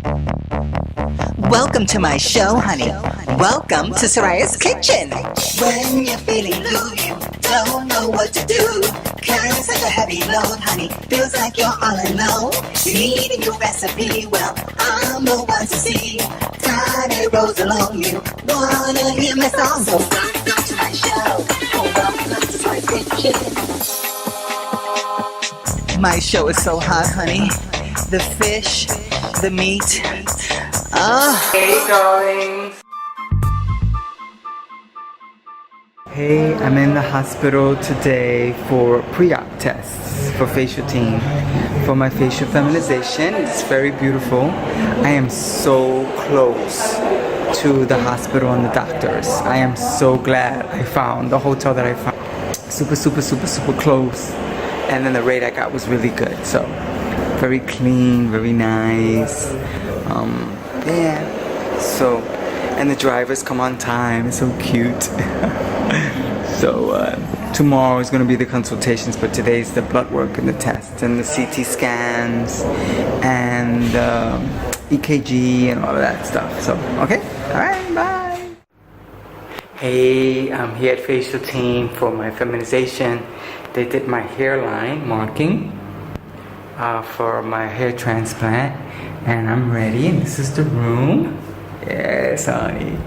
Welcome to my show, honey. Welcome to Soraya's Kitchen. When you're feeling blue, you don't know what to do. Carrying such a heavy load, honey, feels like you're all alone. You need a new recipe, well, I'm the one to see. Friday rolls along, you wanna hear my song, so welcome to my show. Oh, welcome to Soraya's Kitchen. My show is so hot, honey. The fish, the meat. Hey, darlings. Hey, I'm in the hospital today for pre-op tests for facial team, for my facial feminization. It's very beautiful. I am so close to the hospital and the doctors. I am so glad I found the hotel that I found. Super close. And then the rate I got was really good. So, very clean, very nice. Yeah. So, and the drivers come on time. It's so cute. So tomorrow is going to be the consultations, but today's the blood work and the tests and the CT scans and EKG and all of that stuff. So, okay. All right. Bye. Hey, I'm here at Facial Team for my feminization. They did my hairline marking for my hair transplant, and I'm ready. And this is the room. Yes, honey.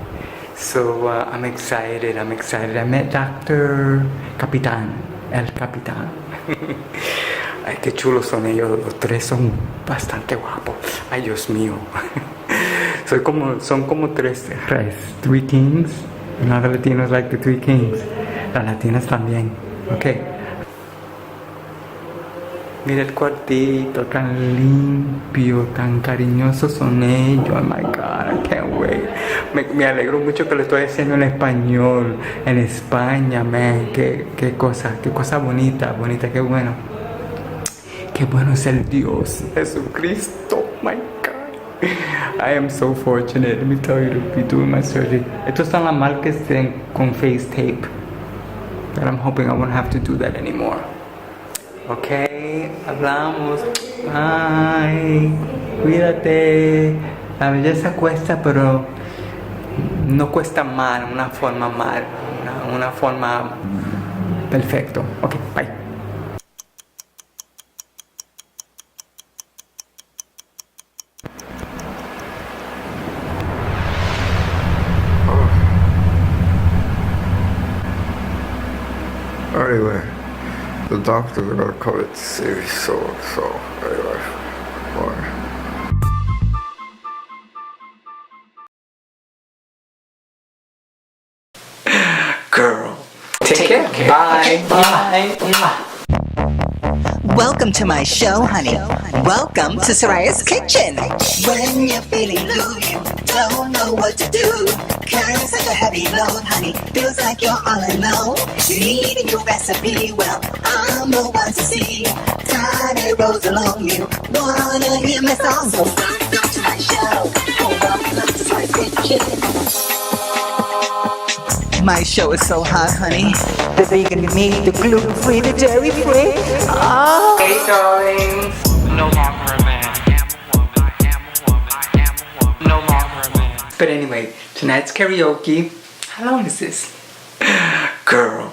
So I'm excited. I met Dr. Capitan, El Capitan. Ay, qué chulos son ellos. Los tres son bastante guapos. Ay, Dios mío. Son como three kings. You know, the Latinos like the three kings. Las latinas también. Okay. Mira el cuartito, tan limpio, tan cariñosos son ellos. Oh my God, I can't wait. Me alegro mucho que lo estoy haciendo en español, en España, man. Qué cosa bonita, qué bueno. Qué bueno es el Dios, Jesucristo, oh my God. I am so fortunate, let me tell you, to be doing my surgery. Estos son las marcas con face tape. But I'm hoping I won't have to do that anymore. Ok, hablamos. Ay, cuídate. La belleza cuesta, pero no cuesta mal, una forma perfecto. Ok, bye. Anyway, the doctors are gonna come and see me so anyway, bye. Girl, take care. Bye. Welcome to my show, honey. Welcome to Soraya's Kitchen. When you're feeling blue, you don't know what to do. Carrying such a heavy load, honey, feels like you're all alone. You need a new recipe, well, I'm the one to see. Friday rolls along, you wanna hear my song, so welcome to my show. Oh, welcome to Soraya's Kitchen. My show is so hot, honey. The vegan meat, the gluten-free, the dairy-free. Oh. Hey, darlings. No longer a man. No longer a man. But anyway, tonight's karaoke. How long is this? Girl.